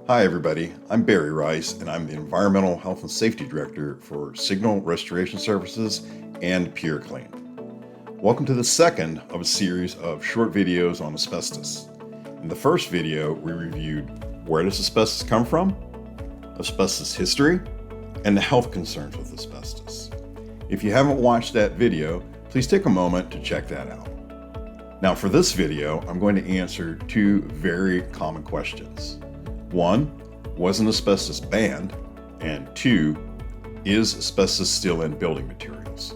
Hi everybody, I'm Barry Rice and I'm the Environmental Health and Safety Director for Signal Restoration Services and PureClean. Welcome to the second of a series of short videos on asbestos. In the first video, we reviewed where does asbestos come from, asbestos history, and the health concerns with asbestos. If you haven't watched that video, please take a moment to check that out. Now for this video, I'm going to answer two very common questions. One, wasn't asbestos banned? And two, is asbestos still in building materials?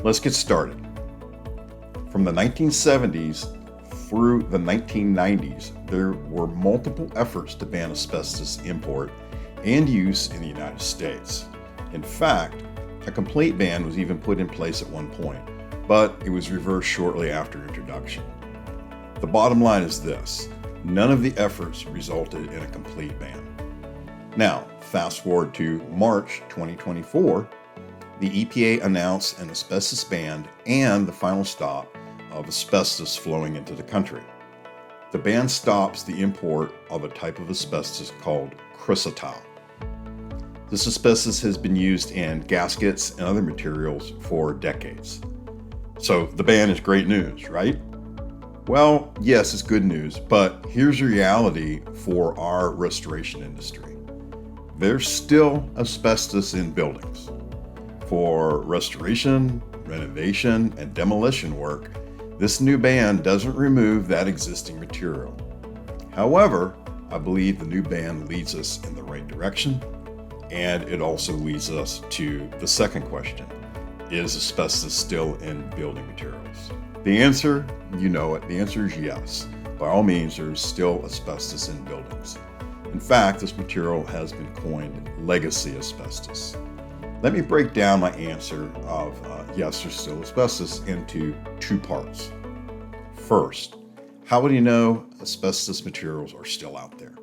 Let's get started. From the 1970s through the 1990s, there were multiple efforts to ban asbestos import and use in the United States. In fact, a complete ban was even put in place at one point, but it was reversed shortly after introduction. The bottom line is this: none of the efforts resulted in a complete ban. Now, fast forward to March 2024, the EPA announced an asbestos ban and the final stop of asbestos flowing into the country. The ban stops the import of a type of asbestos called chrysotile. This asbestos has been used in gaskets and other materials for decades. So the ban is great news, right? Well, yes, it's good news, but here's the reality for our restoration industry. There's still asbestos in buildings. For restoration, renovation, and demolition work, this new ban doesn't remove that existing material. However, I believe the new ban leads us in the right direction, and it also leads us to the second question: is asbestos still in building materials? The answer, you know it, the answer is yes. By all means, there's still asbestos in buildings. In fact, this material has been coined legacy asbestos. Let me break down my answer of yes, there's still asbestos into two parts. First, how would you know asbestos materials are still out there?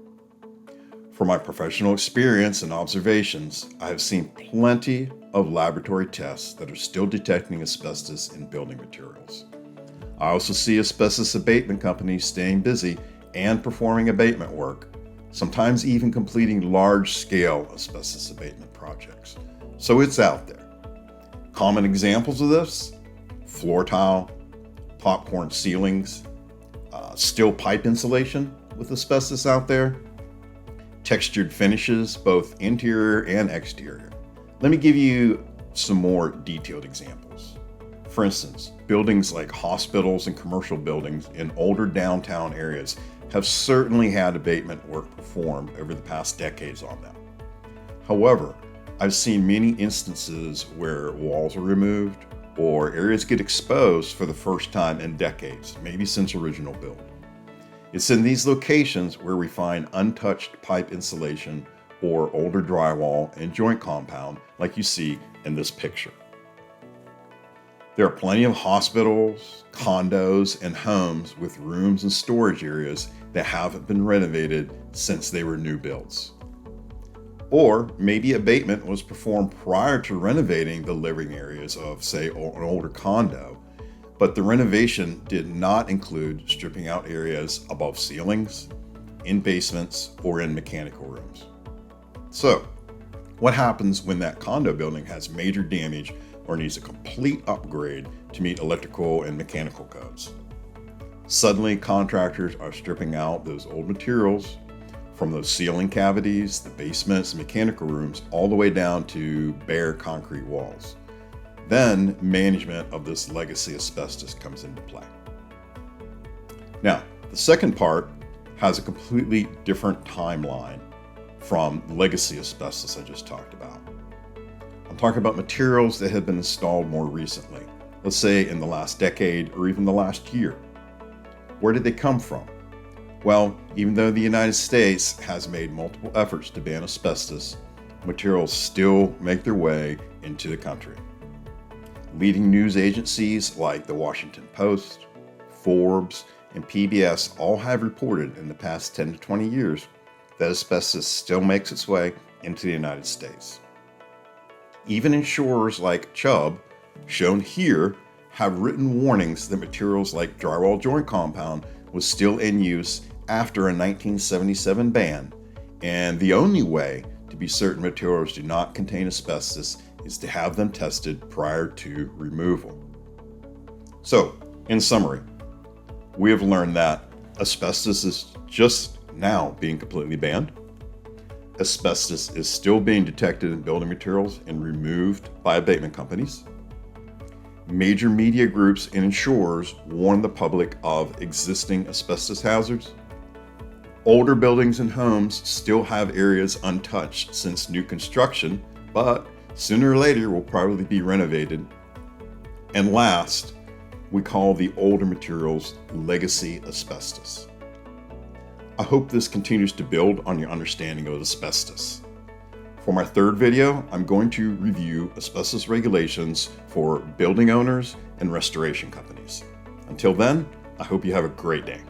From my professional experience and observations, I have seen plenty of laboratory tests that are still detecting asbestos in building materials. I also see asbestos abatement companies staying busy and performing abatement work, sometimes even completing large-scale asbestos abatement projects. So it's out there. Common examples of this: floor tile, popcorn ceilings, steel pipe insulation with asbestos out there, textured finishes, both interior and exterior. Let me give you some more detailed examples. For instance, buildings like hospitals and commercial buildings in older downtown areas have certainly had abatement work performed over the past decades on them. However, I've seen many instances where walls are removed or areas get exposed for the first time in decades, maybe since original build. It's in these locations where we find untouched pipe insulation or older drywall and joint compound like you see in this picture. There are plenty of hospitals, condos, and homes with rooms and storage areas that haven't been renovated since they were new builds. Or maybe abatement was performed prior to renovating the living areas of, say, an older condo, but the renovation did not include stripping out areas above ceilings, in basements, or in mechanical rooms. So, what happens when that condo building has major damage or needs a complete upgrade to meet electrical and mechanical codes? Suddenly, contractors are stripping out those old materials from those ceiling cavities, the basements, and mechanical rooms, all the way down to bare concrete walls. Then management of this legacy asbestos comes into play. Now, the second part has a completely different timeline from legacy asbestos I just talked about. I'm talking about materials that have been installed more recently, let's say in the last decade or even the last year. Where did they come from? Well, even though the United States has made multiple efforts to ban asbestos, materials still make their way into the country. Leading news agencies like the Washington Post, Forbes, and PBS all have reported in the past 10 to 20 years that asbestos still makes its way into the United States. Even insurers like Chubb, shown here, have written warnings that materials like drywall joint compound was still in use after a 1977 ban, And the only way to be certain materials do not contain asbestos is to have them tested prior to removal. So, in summary, we have learned that asbestos is just now being completely banned. Asbestos is still being detected in building materials and removed by abatement companies. Major media groups and insurers warn the public of existing asbestos hazards. Older buildings and homes still have areas untouched since new construction, but sooner or later will probably be renovated. And last, we call the older materials legacy asbestos. I hope this continues to build on your understanding of asbestos. For my third video, I'm going to review asbestos regulations for building owners and restoration companies. Until then, I hope you have a great day.